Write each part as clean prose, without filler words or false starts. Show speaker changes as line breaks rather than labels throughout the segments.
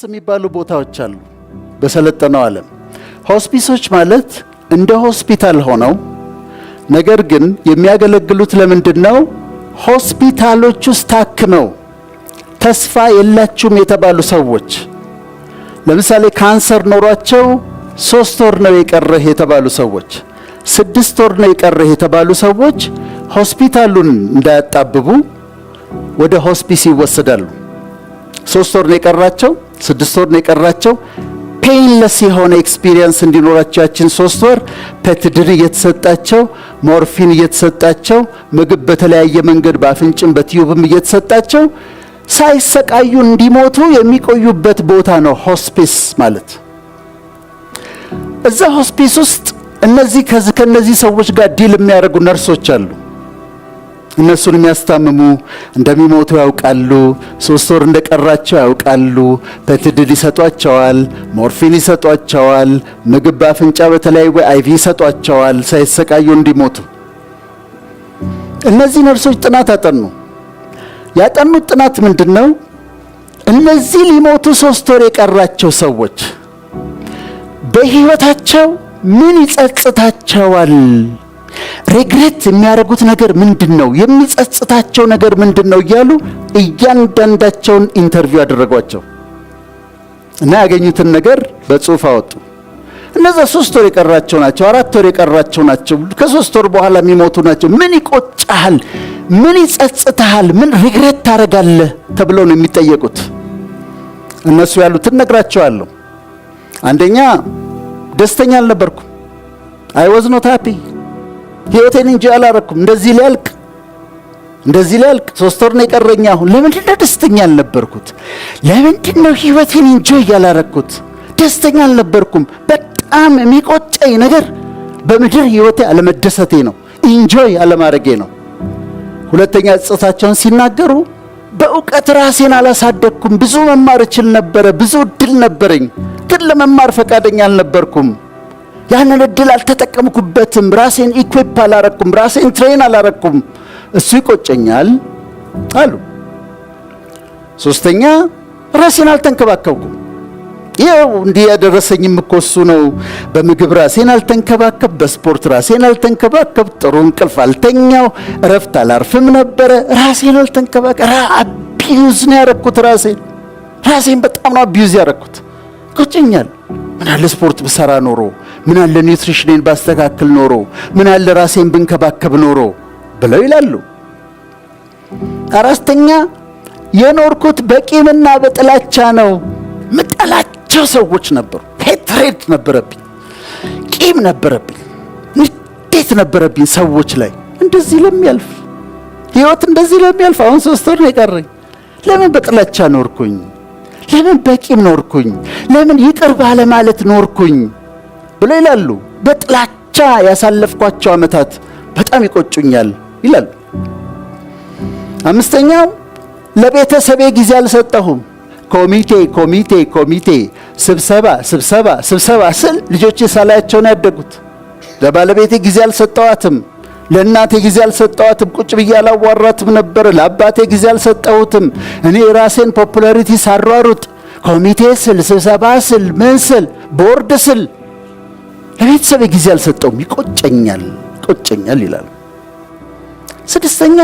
የሚባሉ ቦታዎች አሉ በሰለጠነው ዓለም። ሆስፒሶች ማለት እንደ ሆስፒታል ሆነው ነገር ግን የሚያገለግሉት ለምንድነው? ሆስፒታሎች ውስጥ ታክመው ተስፋ የላችሁም የተባሉ ሰዎች ለምሳሌ ካንሰር ኖሯቸው 3 ወር ነው የቀረህ የተባሉ ሰዎች፣ 6 ወር ነው የቀረህ የተባሉ ሰዎች ሆስፒታሉን እንዳያጣብቡ ወደ ሆስፒስ ይወሰዳሉ። 3 ወር ነው የቀራቸው፣ 6 ወር ነው የቀራቸው። ፔንለስ የሆነ ኤክስፒሪየንስ እንዲኖራቸው ያችን 3 ወር ፔትድሪ እየተሰጣቸው፣ ሞርፊን እየተሰጣቸው፣ ምግብ በተለያየ መንገድ በአፍንጭም በቲዩብም እየተሰጣቸው ሳይሰቃዩ እንዲሞቱ የሚቆዩበት ቦታ ነው ሆስፒስ ማለት። እዛ ሆስፒስ ውስጥ ከነዚህ ሰዎች ጋር ዲል የሚያደርጉ ነርሶች አሉ። እነሱን የሚያስታምሙ እንደሚሞቱ ያውቃሉ። 3 ወር እንደቀራቸው ያውቃሉ። ፔትድሪ ይሰጧቸዋል፣ ሞርፊን ይሰጧቸዋል፣ ምግብ በአፍንጫ በተለያየ አይቪ ይሰጧቸዋል ሳይሰቃዩ እንዲሞቱ። እነዚህ ነርሶች ጥናት አጠኑ። ያጠኑት ጥናት ምንድነው? እነዚህ ሊሞቱ 3 ወር የቀራቸው ሰዎች በህይወታቸው ምን ይጸጽታቸዋል? ሪግሬት የሚያደርጉት ነገር ምንድነው? የሚጸጽታቸው ነገር ምንድነው? እያሉ እያንዳንዳቸውን ኢንተርቪው አደረጓቸው እና ያገኙትን ነገር በጽሁፍ አወጡ። እነዛ 3 ወር የቀራቸው ናቸው፣ 4 ወር የቀራቸው ናቸው፣ ከ3 ወር በኋላ የሚሞቱ ናቸው። ምን ይቆጫሃል? ምን ይጸጽታሃል? ምን ሪግሬት ታደርጋለህ ተብለው ነው የሚጠየቁት። እነሱ ያሉትን ነግራቸዋለሁ። አንደኛ ደስተኛ አልነበርኩም፣ አይ ዋዝ ኖት ሃፒ፣ ህይወቴን እንጂ አላረኩም። እንደዚህ ሊያልቅ 3 ወር ነው የቀረኝ። አሁን ለምንድን ነው ደስተኛ አልነበርኩት? ለምንድን ነው ህይወቴን ኢንጆይ ያላረኩት? ደስተኛ አልነበርኩም። በጣም የሚቆጨኝ ነገር በምድር ህይወቴ አለመደሰቴ ነው፣ ኢንጆይ አለማድረጌ ነው። ሁለተኛ ጸጸታቸውን ሲናገሩ በእውቀት ራሴን አላሳደግኩም። ብዙ መማር እችል ነበረ፣ ብዙ እድል ነበረኝ፣ ግን ለመማር ፈቃደኛ አልነበርኩም። ያንን እድል አልተጠቀምኩበትም። ራሴን ኢኩዊፕ አላረኩም፣ ራሴን ትሬን አላረኩም። እሱ ይቆጨኛል አሉ። ሶስተኛ ራሴን አልተንከባከብኩም። ይኸው እንዲህ ያደረሰኝም እኮ እሱ ነው። በምግብ ራሴን አልተንከባከብ፣ በስፖርት ራሴን አልተንከባከብ፣ ጥሩ እንቅልፍ አልተኛው፣ እረፍት አላርፍም ነበረ። ራሴን አልተንከባከብ፣ አቢዩዝ ነው ያረኩት። ራሴን በጣም ነው አቢዩዝ ያረኩት። ቆጨኛል። ምን አለ ስፖርት ብሰራ ኖሮ፣ ምን አለ ኒውትሪሽኔን ባስተካክል ኖሮ፣ ምን አለ ራሴን ብንከባከብ ኖሮ ብለው ይላሉ። አራተኛ የኖርኩት በቂምና በጥላቻ ነው። ምጠላቸው ሰዎች ነበሩ። ሄትሬድ ነበረብኝ፣ ቂም ነበረብኝ፣ ንዴት ነበረብኝ ሰዎች ላይ። እንደዚህ ለሚያልፍ ህይወት እንደዚህ ለሚያልፍ አሁን 3 ወር ነው የቀረኝ። ለምን በጥላቻ ኖርኩኝ? ለምን በቂም ኖርኩኝ? ለምን ይቅር ባለ ማለት ኖርኩኝ ብለው ይላሉ። በጥላቻ ያሳለፍኳቸው ዓመታት በጣም ይቆጩኛል ይላሉ። አምስተኛው ለቤተሰቤ ጊዜ አልሰጠሁም። ኮሚቴ፣ ስብሰባ ስል ልጆቼ ሳላያቸው ነው ያደጉት። ለባለቤቴ ጊዜ አልሰጠዋትም። ለእናቴ ጊዜ አልሰጠዋትም። ቁጭ ብዬ አላዋራትም ነበር። ለአባቴ ጊዜ አልሰጠሁትም። እኔ ራሴን ፖፑላሪቲ ሳሯሩጥ ኮሚቴ ስል፣ ስብሰባ ስል፣ ምን ስል፣ ቦርድ ስል ለቤተሰቤ ጊዜ አልሰጠውም። ይቆጨኛል ይላሉ። ስድስተኛ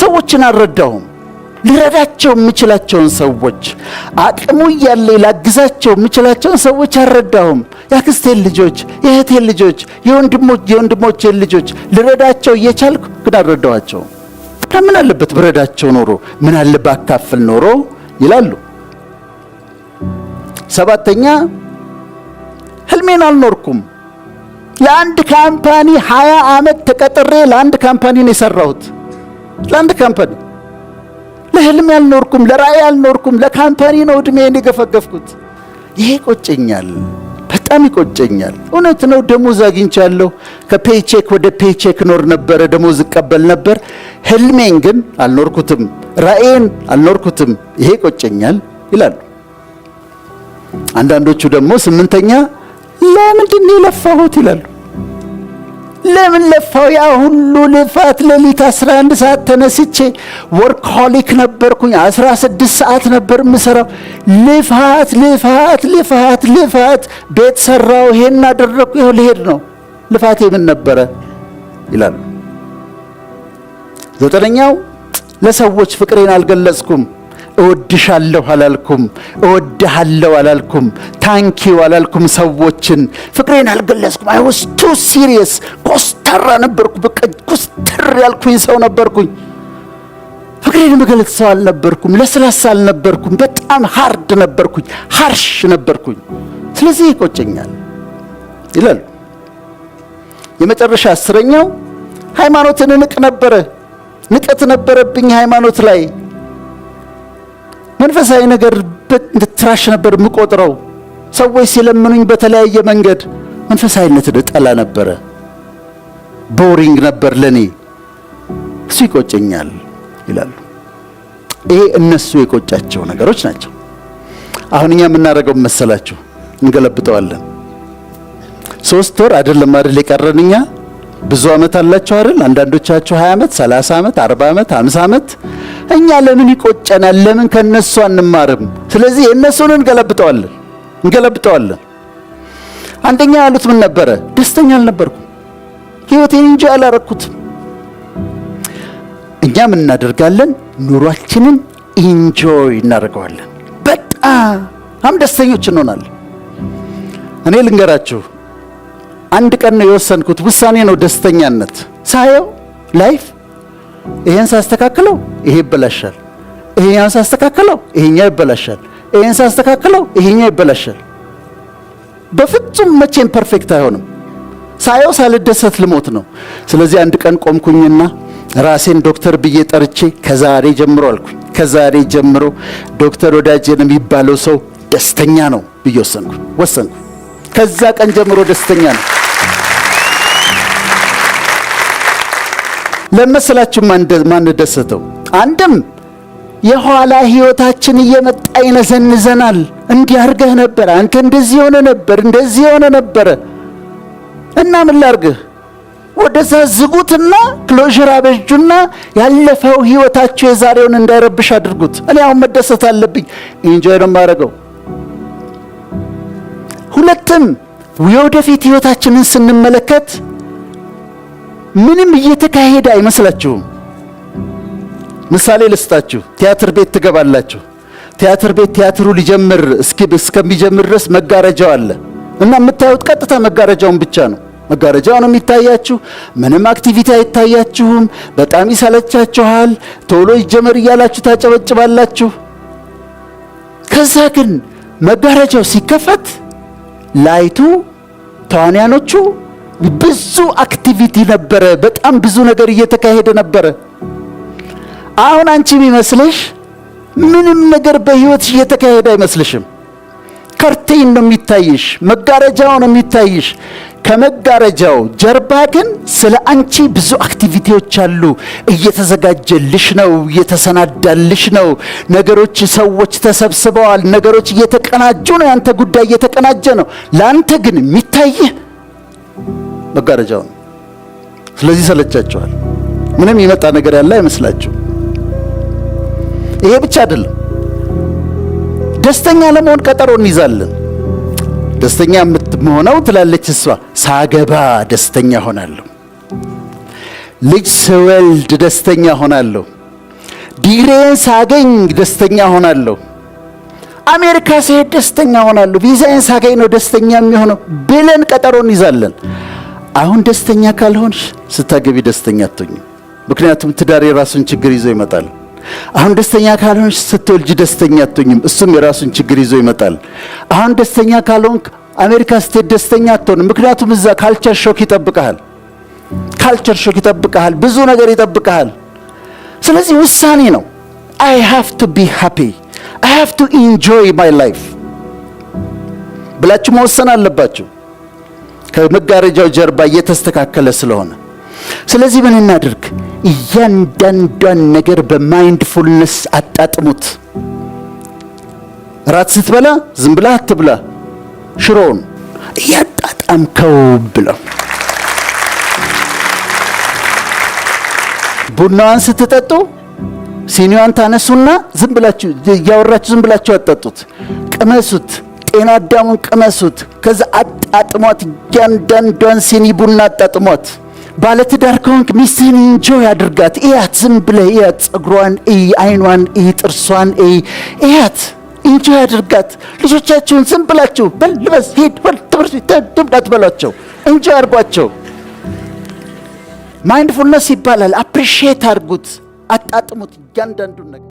ሰዎችን አልረዳሁም። ልረዳቸው የምችላቸውን ሰዎች፣ አቅሙ እያለ ላግዛቸው የምችላቸውን ሰዎች አልረዳሁም። የአክስቴን ልጆች፣ የእህቴን ልጆች፣ የወንድሞቼን ልጆች ልረዳቸው እየቻልኩ ግን አልረዳኋቸው። ምን አለበት ብረዳቸው ኖሮ፣ ምን አለ ባካፍል ኖሮ ይላሉ። ሰባተኛ ህልሜን አልኖርኩም። ለአንድ ካምፓኒ 20 ዓመት ተቀጥሬ ለአንድ ካምፓኒ ነው የሰራሁት። ለአንድ ካምፓኒ ለህልም ያልኖርኩም፣ ለራእይ ያልኖርኩም፣ ለካምፓኒ ነው እድሜን የገፈገፍኩት። ይሄ ቆጨኛል፣ በጣም ይቆጨኛል። እውነት ነው ደሞዝ አግኝቻለሁ። ከፔቼክ ወደ ፔቼክ ኖር ነበረ፣ ደሞዝ እቀበል ነበር። ህልሜን ግን አልኖርኩትም፣ ራእይን አልኖርኩትም። ይሄ ቆጨኛል ይላሉ። አንዳንዶቹ ደግሞ 8ኛ ለምንድን ነው የለፋሁት ይላሉ። ለምን ለፋው? ያ ሁሉ ልፋት ሌሊት 11 ሰዓት ተነስቼ ወርክሆሊክ ነበርኩኝ። 16 ሰዓት ነበር የምሰራው። ልፋት ልፋት ልፋት ልፋት። ቤት ሰራው፣ ይሄን አደረኩ፣ ይሄው ልሄድ ነው። ልፋቴ ምን ነበረ ይላል። 9ኛው ለሰዎች ፍቅሬን አልገለጽኩም። እወድሻለሁ አላልኩም፣ እወድሃለሁ አላልኩም፣ ታንኪው አላልኩም። ሰዎችን ፍቅሬን አልገለጽኩም። አይ ዋስ ቱ ሲሪየስ። ኮስተራ ነበርኩ። በቃ ኮስተር ያልኩኝ ሰው ነበርኩኝ። ፍቅሬን የምገልጽ ሰው አልነበርኩም። ለስላሳ አልነበርኩም። በጣም ሃርድ ነበርኩኝ፣ ሃርሽ ነበርኩኝ። ስለዚህ ይቆጨኛል ይላሉ። የመጨረሻ 10ኛው ሃይማኖትን ንቅ ነበረ። ንቀት ነበረብኝ ሃይማኖት ላይ። መንፈሳዊ ነገር ትራሽ ነበር የምቆጥረው። ሰዎች ሲለምኑኝ በተለያየ መንገድ መንፈሳዊነትን እጠላ ነበረ። ቦሪንግ ነበር ለኔ። እሱ ይቆጨኛል ይላሉ። ይሄ እነሱ የቆጫቸው ነገሮች ናቸው። አሁን እኛ የምናደርገው መሰላችሁ? እንገለብጠዋለን። 3 ወር አይደለም አይደል የቀረን? እኛ ብዙ ዓመት አላችሁ አይደል? አንዳንዶቻችሁ 20 ዓመት፣ 30 ዓመት፣ 40 ዓመት፣ 50 ዓመት። እኛ ለምን ይቆጨናል? ለምን ከነሱ አንማርም? ስለዚህ የነሱን እንገለብጠዋለን። አንደኛ ያሉት ምን ነበረ? ደስተኛ አልነበርኩም። ህይወቴን እንጂ አላረኩትም። እኛ ምን እናደርጋለን? ኑሯችንን ኢንጆይ እናደርገዋለን። በጣም ደስተኞች እንሆናለን። እኔ ልንገራችሁ፣ አንድ ቀን ነው የወሰንኩት። ውሳኔ ነው ደስተኛነት። ሳየው ላይፍ ይሄን ሳስተካክለው ይሄ ይበላሻል፣ ይሄን ሳስተካክለው ይሄኛው ይበላሻል፣ ይሄን ሳስተካክለው ይሄኛው ይበላሻል። በፍጹም መቼም ፐርፌክት አይሆንም። ሳየው ሳልደሰት ልሞት ነው። ስለዚህ አንድ ቀን ቆምኩኝና ራሴን ዶክተር ብዬ ጠርቼ ከዛሬ ጀምሮ አልኩኝ፣ ከዛሬ ጀምሮ ዶክተር ወዳጄን የሚባለው ሰው ደስተኛ ነው ብዬ ወሰንኩ። ከዛ ቀን ጀምሮ ደስተኛ ነው። ለመስላችሁ ማን ደሰተው? አንድም የኋላ ህይወታችን እየመጣ ይነዘንዘናል። እንዲህ አርገህ ነበር፣ አንተ እንደዚህ ሆነ ነበር እና ምን ላርግህ? ወደዛ ዝጉትና ክሎዥር አበጁና ያለፈው ህይወታችሁ የዛሬውን እንዳይረብሽ አድርጉት። እኔ አሁን መደሰት አለብኝ። ኢንጆይ ነው የማደርገው። ሁለትም የወደፊት ህይወታችንን ስንመለከት ምንም እየተካሄደ አይመስላችሁም? ምሳሌ ልስጣችሁ። ቲያትር ቤት ትገባላችሁ። ቲያትር ቤት ቲያትሩ ሊጀምር እስከሚጀምር ድረስ መጋረጃው አለ እና የምታዩት ቀጥታ መጋረጃውን ብቻ ነው። መጋረጃው ነው የሚታያችሁ። ምንም አክቲቪቲ አይታያችሁም። በጣም ይሰለቻችኋል። ቶሎ ይጀመር እያላችሁ ታጨበጭባላችሁ። ከዛ ግን መጋረጃው ሲከፈት ላይቱ፣ ተዋንያኖቹ፣ ብዙ አክቲቪቲ ነበረ። በጣም ብዙ ነገር እየተካሄደ ነበረ። አሁን አንቺ የሚመስልሽ ምንም ነገር በህይወትሽ እየተካሄደ አይመስልሽም። ከርቴን ነው የሚታይሽ፣ መጋረጃው ነው የሚታይሽ። ከመጋረጃው ጀርባ ግን ስለ አንቺ ብዙ አክቲቪቲዎች አሉ። እየተዘጋጀልሽ ነው፣ እየተሰናዳልሽ ነው። ነገሮች፣ ሰዎች ተሰብስበዋል። ነገሮች እየተቀናጁ ነው። ያንተ ጉዳይ እየተቀናጀ ነው። ላንተ ግን የሚታይህ መጋረጃው ነው። ስለዚህ ሰለቻችኋል። ምንም ይመጣ ነገር ያለ አይመስላችሁ። ይሄ ብቻ አይደለም። ደስተኛ ለመሆን ቀጠሮ እንይዛለን። ደስተኛ የምትሆነው ትላለች እሷ፣ ሳገባ ደስተኛ ሆናለሁ፣ ልጅ ስወልድ ደስተኛ ሆናለሁ፣ ዲግሪዬን ሳገኝ ደስተኛ ሆናለሁ፣ አሜሪካ ስሄድ ደስተኛ ሆናለሁ፣ ቪዛዬን ሳገኝ ነው ደስተኛ የሚሆነው ብለን ቀጠሮ እንይዛለን። አሁን ደስተኛ ካልሆንሽ ስታገቢ ደስተኛ አትሆኚም። ምክንያቱም ትዳር የራሱን ችግር ይዞ ይመጣል። አሁን ደስተኛ ካልሆንሽ ስትወልጂ ደስተኛ አትሆኚም። እሱም የራሱን ችግር ይዞ ይመጣል። አሁን ደስተኛ ካልሆንክ አሜሪካ ስትሄድ ደስተኛ አትሆንም። ምክንያቱም እዛ ካልቸር ሾክ ይጠብቅሃል፣ ብዙ ነገር ይጠብቅሃል። ስለዚህ ውሳኔ ነው። I have to be happy, I have to enjoy my life ብላችሁ መወሰን አለባችሁ። ከመጋረጃው ጀርባ እየተስተካከለ ስለሆነ። ስለዚህ ምን እናድርግ? እያንዳንዷን ነገር በማይንድፉልነስ አጣጥሙት። ራት ስትበላ ዝም ብላ አትብላ። ሽሮውን እያጣጣምከው ብለው ቡናዋን ስትጠጡ ሲኒዋን ታነሱና ዝም ብላችሁ እያወራችሁ ዝም ብላችሁ አጠጡት። ቅመሱት፣ ጤና አዳሙን ቅመሱት። ከዛ አጣጥሟት፣ እያንዳንዷን ሲኒ ቡና አጣጥሟት። ባለትዳር ከሆንክ ሚስትህን ኢንጆይ አድርጋት። እያት፣ ዝም ብለህ እያት። ጸጉሯን እይ፣ አይኗን እይ፣ ጥርሷን እይ፣ እያት፣ ኢንጆይ አድርጋት። ልጆቻችሁን ዝም ብላችሁ በል ልበስ፣ ሂድ፣ በል ትምህርት ትምጣት በሏቸው። ኢንጆይ አድርጓቸው። ማይንድፉልነስ ይባላል። አፕሪሺየት አድርጉት፣ አጣጥሙት እያንዳንዱን ነገር።